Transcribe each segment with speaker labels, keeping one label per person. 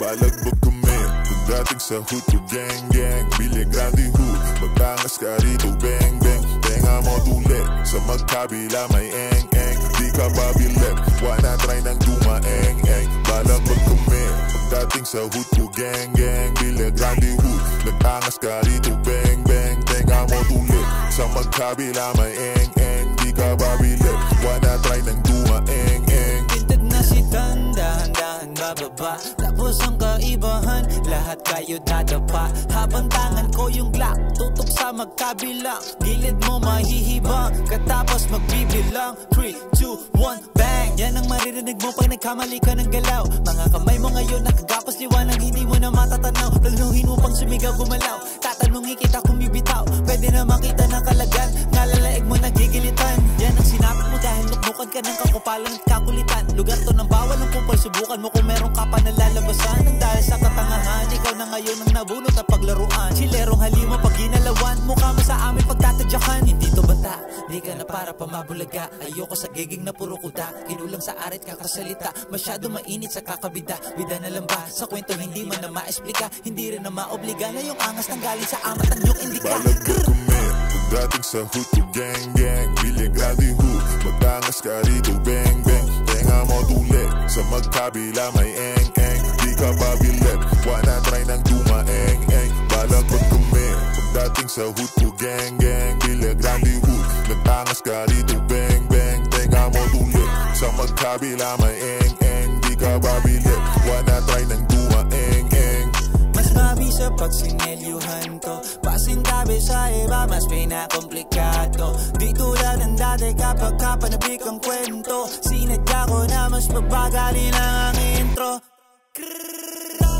Speaker 1: Balagbog kami pagdating sa hood ko gang gang. Bilya grande hood, magtangas ka rito bang bang. Tenga mo tulit, sa magkabila may eng eng. Di ka babilep, wanna try nang dumaeng eng. Balagbog kami pagdating sa hood ko gang gang. Bilya grande hood, magtangas ka rito bang bang. Tenga mo tulit, sa magkabila may eng eng. Di ka babilep, wanna try nang dumaeng eng.
Speaker 2: Tinted na si dahan-dahan bababa. Tapos ang kaibahan, lahat kayo dadapa. Habang tangan ko yung Glock, tutok sa magkabilang. Gilid mo mahihibang, katapos magbibilang 3, 2, 1, bang. Yan ang maririnig mo pag nagkamali ka ng galaw. Mga kamay mo ngayon nakagapas liwanag, hindi mo na matatanaw. Planuhin mo pang sumigaw gumalaw, tatanungin kita kung bibitaw. Pwede na makita ng kalagan, nalalaig mo nagigilitan. Yan ang sinapit mo dahil nuknukan ka ng kakupalan at kakulitan. Lugar to ng bawal ng kupal, subukan mo kung meron ka pa nalalabasan. Nang dahil sa katangahan, ikaw na ngayon ang nabunot at paglaruan. Chilerong halima pag ginalawan, mukha mo sa amin pagtatadyakan. Hindi to bata, di ka na para pamabulaga. Ayoko sa giging na puro kuda, kinulang sa arit kakasalita. Masyado mainit sa kakabida, bida na lang ba sa kwento hindi man na maesplika. Hindi rin na maobliga na yung angas ng galing sa amat ang yung indika.
Speaker 1: Balagbog kami pagdating sa hood ko gang gang. Bilya grande hood, magtangas ka rito bang bang. Tenga mo tulit, sa magkabila may eng eng. Di ka babilep, wanna try nang dumaeng eng. Balagbog kami pagdating sa hood ko gang gang. Bilya grande hood, magtangas ka rito bang bang. Tenga mo tulit, sa magkabila may eng eng. Di ka babilep, wanna try nang dumaeng eng.
Speaker 2: Mas mabisa pag sinelyuhan to, pasintabi sa iba mas pinakomplikado. Di tulad ng dati kapag kapanabik ang kwento. Sinadya ko na mas mabagalin ang intro.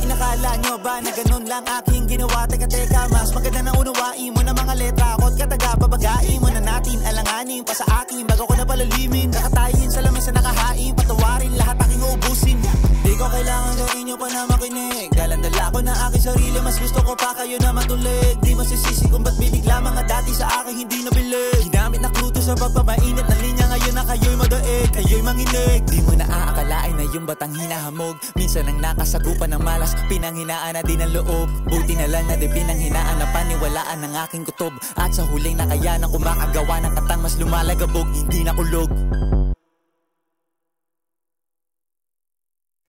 Speaker 2: Inakala nyo ba na ganun lang aking ginawa? Teka, mas maganda na unawain mo na mga letra ko't kataga. Babagain mo na natin, alanganin pa sa akin bago ko na palalimin. Nakatayin sa lamesa nakahain, patawarin lahat aking uubusin. Di ko kailangan sa inyo pa na makinig, dalandala ko na aking sarili, mas gusto ko pa kayo na matulig. Di masisisi kung ba't bibigla mga dati sa akin hindi nabilig. Ginamit na kluto sa pagpapainit ng linya, ngayon na kayo'y madaig, kayo'y manginig. Di mo na aakalain na yung batang hinahamog, minsan ang nakasagupan ng malas, pinanghinaan na din ang loob. Buti na lang na di pinanghinaan na paniwalaan ng aking kutob. At sa huling nakayanan ko makagawa ng katang mas lumalagabog, hindi nakulog.